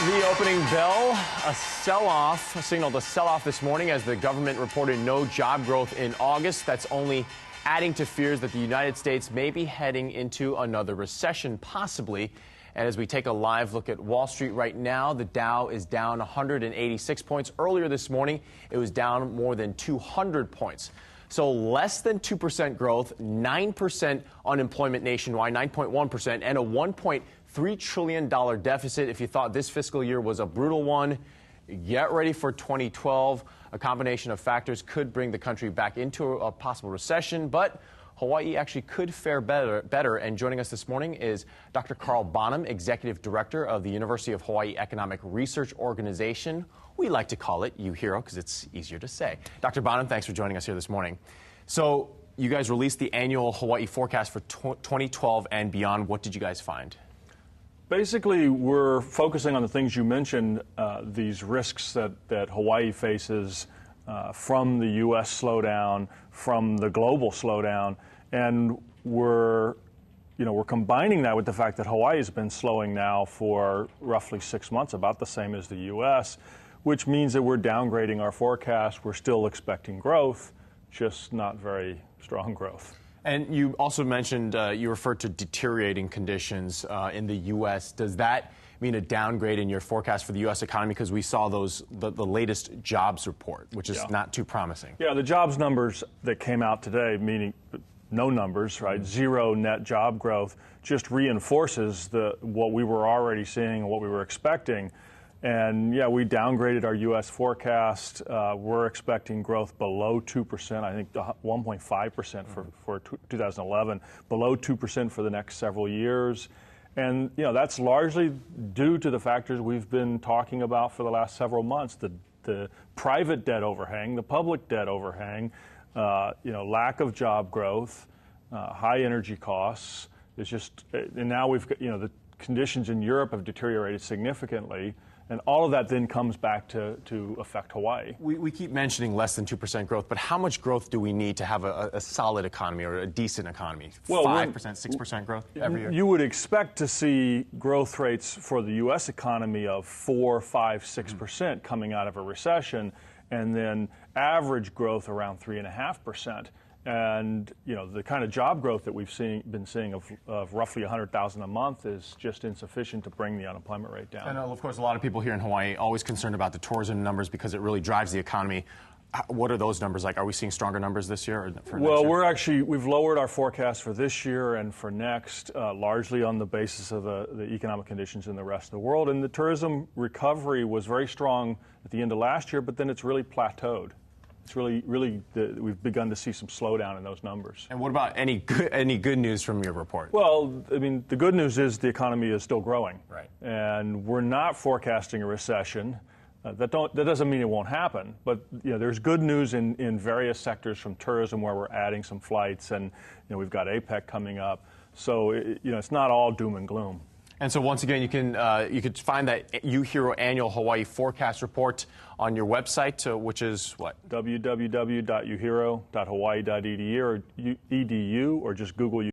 The opening bell, a signaled a sell-off this morning as the government reported no job growth in August. That's only adding to fears that the United States may be heading into another recession, possibly. And as we take a live look at Wall Street right now, the Dow is down 186 points. Earlier this morning, it was down more than 200 points. So less than 2% growth, 9% unemployment nationwide, 9.1%, and a $1.3 trillion deficit. If you thought this fiscal year was a brutal one, get ready for 2012. A combination of factors could bring the country back into a possible recession, but Hawaii actually could fare better. And joining us this morning is Dr. Carl Bonham, Executive Director of the University of Hawaii Economic Research Organization. We like to call it UHERO because it's easier to say. Dr. Bonham, thanks for joining us here this morning. So you guys released the annual Hawaii forecast for 2012 and beyond. What did you guys find? Basically, we're focusing on the things you mentioned, these risks that Hawaii faces from the U.S. slowdown, from the global slowdown, and we're combining that with the fact that Hawaii has been slowing now for roughly 6 months, about the same as the U.S., which means that we're downgrading our forecast. We're still expecting growth, just not very strong growth. And you also mentioned, you referred to deteriorating conditions in the U.S. Does that mean a downgrade in your forecast for the U.S. economy? Because we saw the latest jobs report, which is not too promising. Yeah, the jobs numbers that came out today, meaning no numbers, right? Zero net job growth, just reinforces what we were already seeing and what we were expecting. And yeah, we downgraded our U.S. forecast. We're expecting growth below 2%, I think 1.5% for 2011, below 2% for the next several years. And that's largely due to the factors we've been talking about for the last several months, the private debt overhang, the public debt overhang, lack of job growth, high energy costs. It's just, and now we've got, the conditions in Europe have deteriorated significantly. And all of that then comes back to affect Hawaii. We keep mentioning less than 2% growth, but how much growth do we need to have a solid economy or a decent economy? Well, 5%, 6% growth every year? You would expect to see growth rates for the U.S. economy of 4, 5, 6% coming out of a recession, and then average growth around 3.5%. And the kind of job growth that we've been seeing of roughly 100,000 a month is just insufficient to bring the unemployment rate down. And of course, a lot of people here in Hawaii always concerned about the tourism numbers because it really drives the economy. What are those numbers like? Are we seeing stronger numbers this year? Or for next year? We've lowered our forecast for this year and for next, largely on the basis of the economic conditions in the rest of the world. And the tourism recovery was very strong at the end of last year, but then it's really plateaued. It's really, we've begun to see some slowdown in those numbers. And what about any good news from your report? Well, I mean, the good news is the economy is still growing. Right. And we're not forecasting a recession. That doesn't mean it won't happen. But there's good news in various sectors, from tourism, where we're adding some flights, and we've got APEC coming up. So it's not all doom and gloom. And so once again, you can find that UHERO annual Hawaii forecast report on your website, which is what? www.uhero.hawaii.edu or just Google